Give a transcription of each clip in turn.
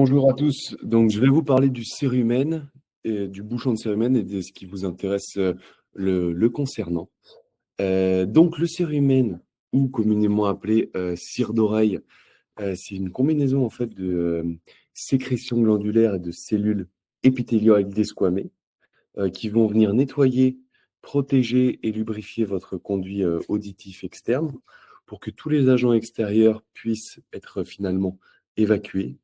Bonjour à tous. Donc, je vais vous parler du cérumen et du bouchon de cérumen et de ce qui vous intéresse le concernant. Donc, le cérumen, ou communément appelé cire d'oreille, c'est une combinaison en fait de sécrétions glandulaires et de cellules épithéliales desquamées qui vont venir nettoyer, protéger et lubrifier votre conduit auditif externe pour que tous les agents extérieurs puissent être finalement évacués.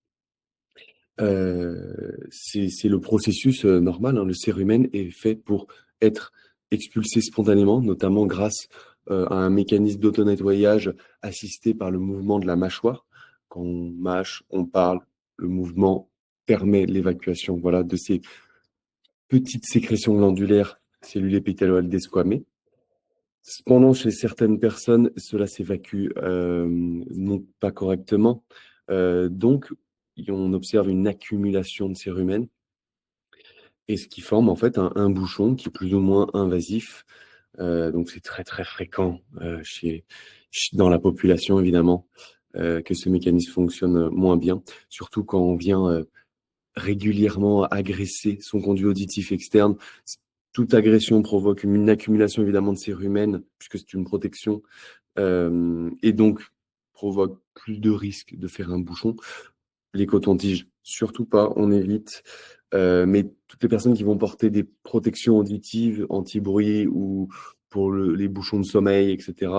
C'est le processus normal, hein. Le cérumen est fait pour être expulsé spontanément, notamment grâce à un mécanisme d'auto-nettoyage assisté par le mouvement de la mâchoire. Quand on mâche, on parle, le mouvement permet l'évacuation, voilà, de ces petites sécrétions glandulaires, cellules épithéliales desquamées. Cependant, chez certaines personnes, cela s'évacue non pas correctement. Donc, on observe une accumulation de cérumen et ce qui forme en fait un bouchon qui est plus ou moins invasif. Donc, c'est très très fréquent dans la population, évidemment, que ce mécanisme fonctionne moins bien, surtout quand on vient régulièrement agresser son conduit auditif externe. Toute agression provoque une accumulation évidemment de cérumen, puisque c'est une protection, et donc provoque plus de risques de faire un bouchon. Les cotons-tiges, surtout pas, on évite. Mais toutes les personnes qui vont porter des protections auditives, anti-bruit ou pour les bouchons de sommeil, etc.,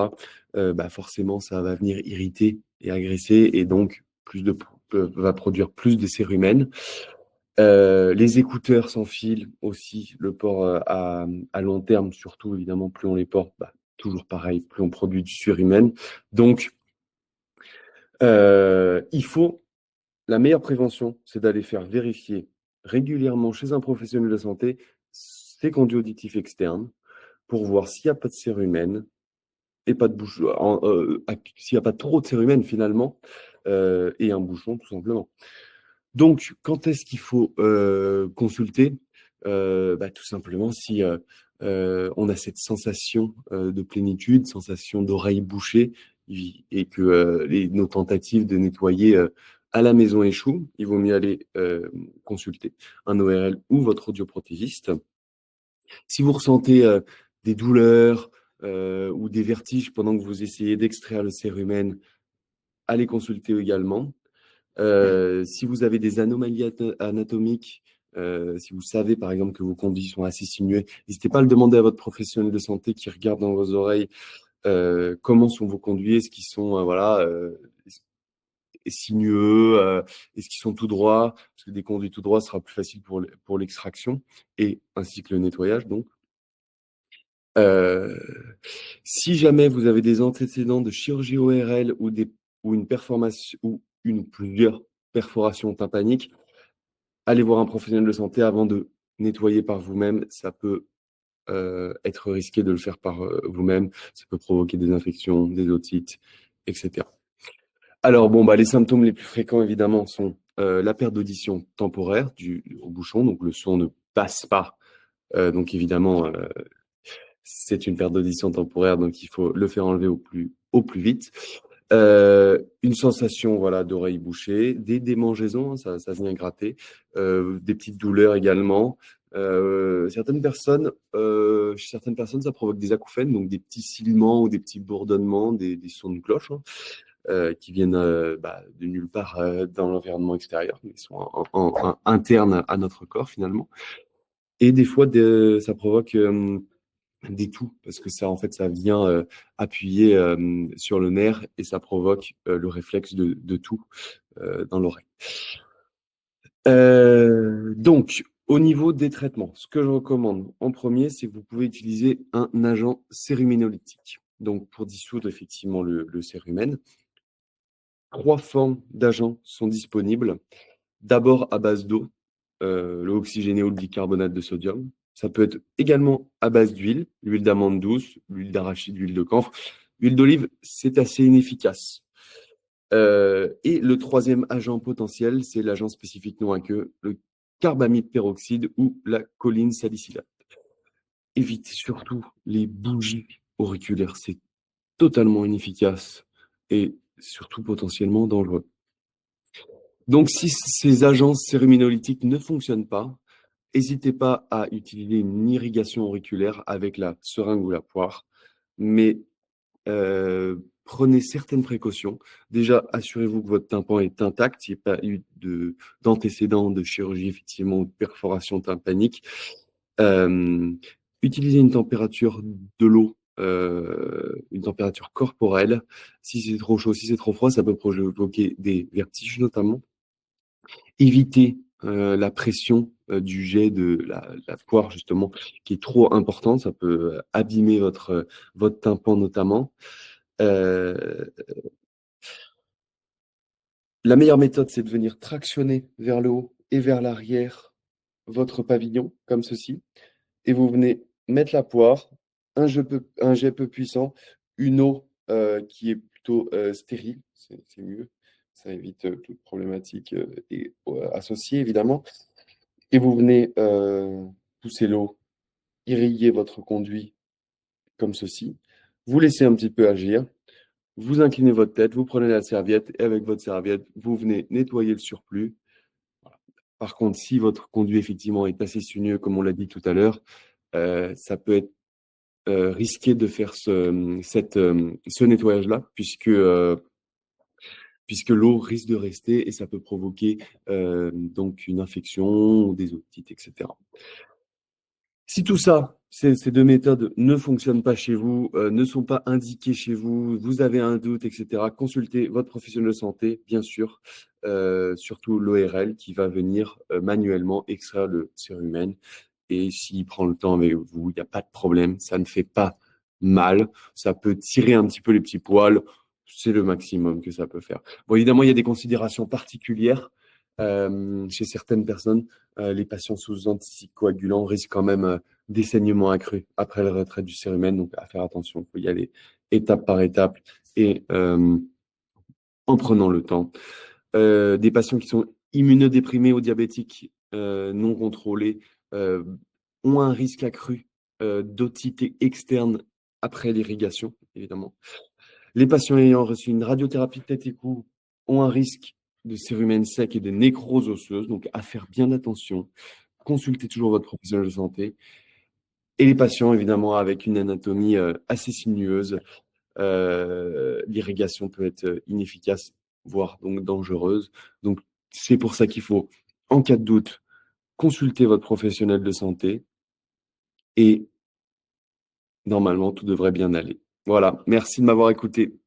bah forcément, ça va venir irriter et agresser, et donc va produire plus de cérumen. Les écouteurs sans fil aussi, le port à long terme, surtout évidemment, plus on les porte, bah, toujours pareil, plus on produit du cérumen. Donc, il faut, la meilleure prévention, c'est d'aller faire vérifier régulièrement chez un professionnel de santé ses conduits auditifs externes pour voir s'il n'y a pas de cérumen et pas de bouchon, s'il n'y a pas trop de cérumen finalement, et un bouchon tout simplement. Donc, quand est-ce qu'il faut consulter? Bah, tout simplement si on a cette sensation de plénitude, sensation d'oreille bouchée, et que nos tentatives de nettoyer à la maison échouent, il vaut mieux aller consulter un ORL ou votre audioprothésiste. Si vous ressentez des douleurs ou des vertiges pendant que vous essayez d'extraire le cérumen, allez consulter également. Si vous avez des anomalies anatomiques, si vous savez par exemple que vos conduits sont assez sinueux, n'hésitez pas à le demander à votre professionnel de santé qui regarde dans vos oreilles comment sont vos conduits, est-ce qu'ils sont sinueux, est-ce qu'ils sont tout droits, parce que des conduits tout droits sera plus facile pour l'extraction et ainsi que le nettoyage donc. Euh, Si jamais vous avez des antécédents de chirurgie ORL ou une performation ou une ou plusieurs perforations tympaniques, allez voir un professionnel de santé avant de nettoyer par vous-même. Ça peut être risqué de le faire par vous-même. Ça peut provoquer des infections, des otites, etc. Alors, bon, bah, les symptômes les plus fréquents, évidemment, sont la perte d'audition temporaire au bouchon. Donc, le son ne passe pas. Donc, évidemment, c'est une perte d'audition temporaire. Donc, il faut le faire enlever au plus vite. Une sensation voilà, d'oreille bouchée, des démangeaisons, hein, ça vient gratter, des petites douleurs également. Chez certaines personnes, ça provoque des acouphènes, donc des petits sifflements ou des petits bourdonnements, des sons de cloche, hein, qui viennent de nulle part dans l'environnement extérieur, mais sont internes à notre corps finalement. Et des fois, ça provoque des toux, parce que ça, en fait, ça vient appuyer sur le nerf et ça provoque le réflexe de toux dans l'oreille. Donc, au niveau des traitements, ce que je recommande en premier, c'est que vous pouvez utiliser un agent céruménolytique. Donc, pour dissoudre effectivement le cérumen, 3 formes d'agents sont disponibles. D'abord à base d'eau, l'eau oxygénée ou le bicarbonate de sodium. Ça peut être également à base d'huile, l'huile d'amande douce, l'huile d'arachide, l'huile de camphre. L'huile d'olive, c'est assez inefficace. Et le troisième agent potentiel, c'est l'agent spécifique non aqueux, le carbamide peroxyde ou la choline salicylate. Évitez surtout les bougies auriculaires, c'est totalement inefficace et surtout potentiellement dangereux. Donc, si ces agences céruménolytiques ne fonctionnent pas, n'hésitez pas à utiliser une irrigation auriculaire avec la seringue ou la poire, mais prenez certaines précautions. Déjà, assurez-vous que votre tympan est intact, il n'y a pas eu d'antécédents de chirurgie, effectivement, ou de perforation tympanique. Euh, Utilisez une température de l'eau, une température corporelle. Si c'est trop chaud, si c'est trop froid, ça peut provoquer des vertiges notamment. Évitez la pression du jet de la poire, justement, qui est trop importante. Ça peut abîmer votre tympan notamment. Euh, la meilleure méthode, c'est de venir tractionner vers le haut et vers l'arrière votre pavillon, comme ceci. Et vous venez mettre la poire, un jet peu puissant, une eau qui est plutôt stérile, c'est mieux. Ça évite toute problématique associée, évidemment. Et vous venez pousser l'eau, irriguer votre conduit comme ceci. Vous laissez un petit peu agir. Vous inclinez votre tête, vous prenez la serviette et avec votre serviette, vous venez nettoyer le surplus. Par contre, si votre conduit effectivement est assez sinueux, comme on l'a dit tout à l'heure, ça peut être risqué de faire ce nettoyage-là, puisque l'eau risque de rester et ça peut provoquer donc une infection ou des otites, etc. Si tout ça, ces deux méthodes ne fonctionnent pas chez vous, ne sont pas indiquées chez vous, vous avez un doute, etc., consultez votre professionnel de santé, bien sûr, surtout l'ORL qui va venir manuellement extraire le cérumen. Et s'il prend le temps avec vous, il n'y a pas de problème, ça ne fait pas mal, ça peut tirer un petit peu les petits poils, c'est le maximum que ça peut faire. Bon, évidemment, il y a des considérations particulières chez certaines personnes. Les patients sous anticoagulants risquent quand même des saignements accrus après le retrait du cérumen, donc à faire attention, il faut y aller étape par étape et en prenant le temps. Des patients qui sont immunodéprimés ou diabétiques non contrôlés euh, ont un risque accru d'otite externe après l'irrigation, évidemment. Les patients ayant reçu une radiothérapie de tête et cou ont un risque de cérumen sec et de nécrose osseuse, donc à faire bien attention. Consultez toujours votre professionnel de santé. Et les patients, évidemment, avec une anatomie assez sinueuse, l'irrigation peut être inefficace, voire donc dangereuse. Donc, c'est pour ça qu'il faut, en cas de doute, consulter votre professionnel de santé et normalement, tout devrait bien aller. Voilà, merci de m'avoir écouté.